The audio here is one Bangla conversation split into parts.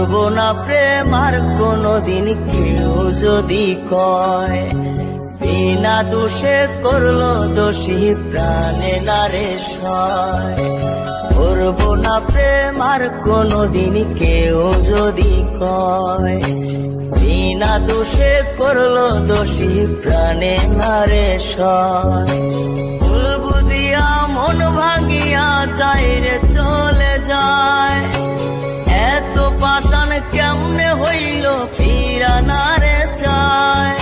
ভুলবো না প্রেম আর কোনোদিন কেউ যদি কয়, বিনা দোষে করলো দোষী প্রাণে নারে সয়। ভুলবো না প্রেম আর কোনোদিন কেউ যদি কয়, বিনা দোষে করলো দোষী প্রাণে নারে সয়। ভুল বুঝিয়া মন ভাঙিয়া যায় রে চলে যায়, এত পাষাণ কেমনে হইল ফিরা না রে চায়।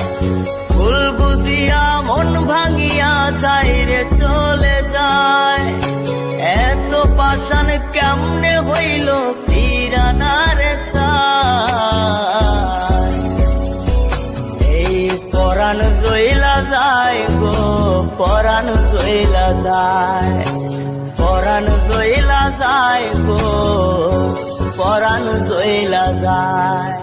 ভুল বুঝিয়া মন ভাঙিয়া যায় রে চলে যায়, এত পাষাণ কেমনে হইল ফিরা না রে চায়। এই পরাণ গইলা যায় গো, পরাণ গইলা যায়, পরাণ গইলা যায় গো, পরাণ গইলা যায়।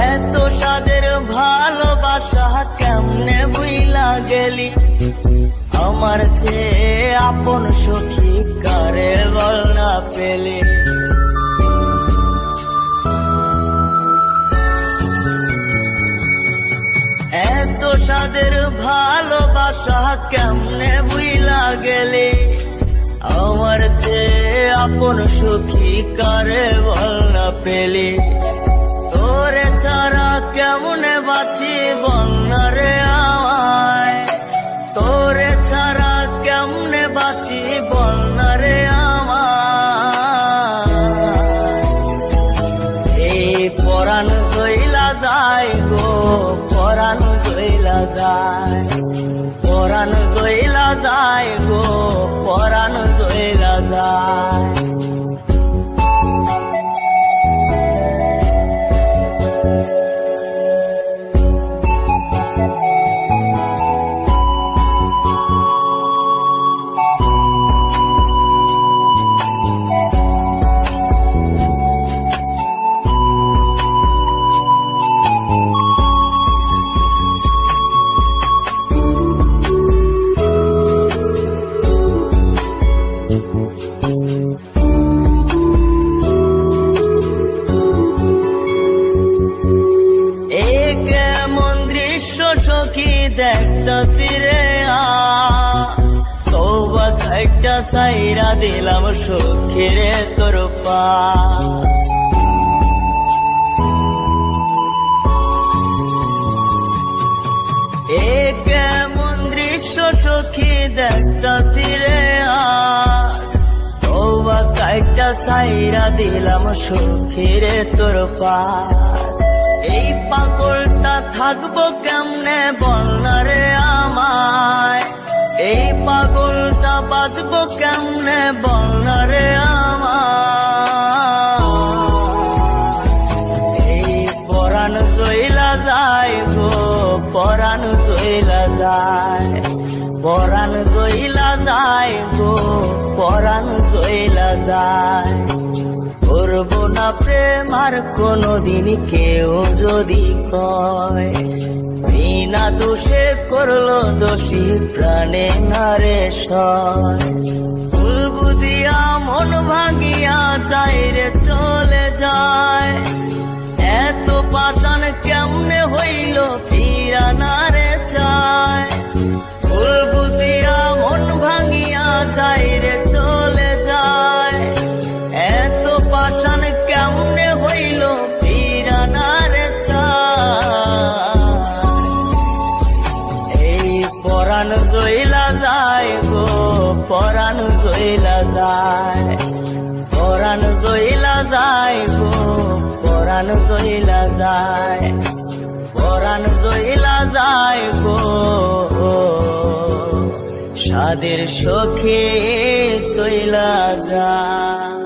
এত সাদের ভালোবাসা কেমনে বুইলা গেলি, আমার চেয়ে আপন সখী কারে বল না পেলে। এত সাদের ভালোবাসা কেমনে বুইলা গেলে, আমার চেয়ে আপন সখী কারে বল না পেলে। তোরে ছাড়া কেমনে বাঁচি বল না রে আমায়, তোরে ছাড়া কেমনে বাঁচি বল না রে আমায়। এই পরাণ গইলা যায় গো, পরাণ গইলা যায়, পরাণ গইলা যায় গো, পরাণ গইলা যায়। সখী দেখতা তীরে আজ, তওবা খাইটা সাইরা দিলাম সখীরে তোর পাশ। এ কেমন দৃশ্য সখী দেখতা তীরে আজ, তওবা খাইটা সাইরা দিলাম সখীরে তোর পাশ। এই পাগলটা থাকবো কেমনে বল না রে আমায়, এই পাগলটা বাঁচবো কেমনে বল না রে আমায়। এই পরাণ গইলা যায় গো, পরাণ গইলা যায়, পরাণ গইলা যায় গো, পরাণ গইলা যায়। করবো না প্রেম আর কোনোদিন কেউ যদি কয়, বিনা দোষে করলো দোষী প্রাণে নারে সয়। ভুল বুঝিয়া মন ভাঙিয়া যায় রে চলে যায়, এত পাষাণ কেমনে হইল ফিরা না রে চায়। ভুল বুঝিয়া মন ভাঙিয়া যায় রে চলে যায়, এত পাষাণ কেমনে হইল ফিরা না রে চায়। এই পরাণ গইলা যায় গো, পরাণ গইলা যায়, পরাণ গইলা যায় গো, পরাণ গইলা যায়, পরাণ গইলা যায় গো। সাদের সখী চইলা যায়।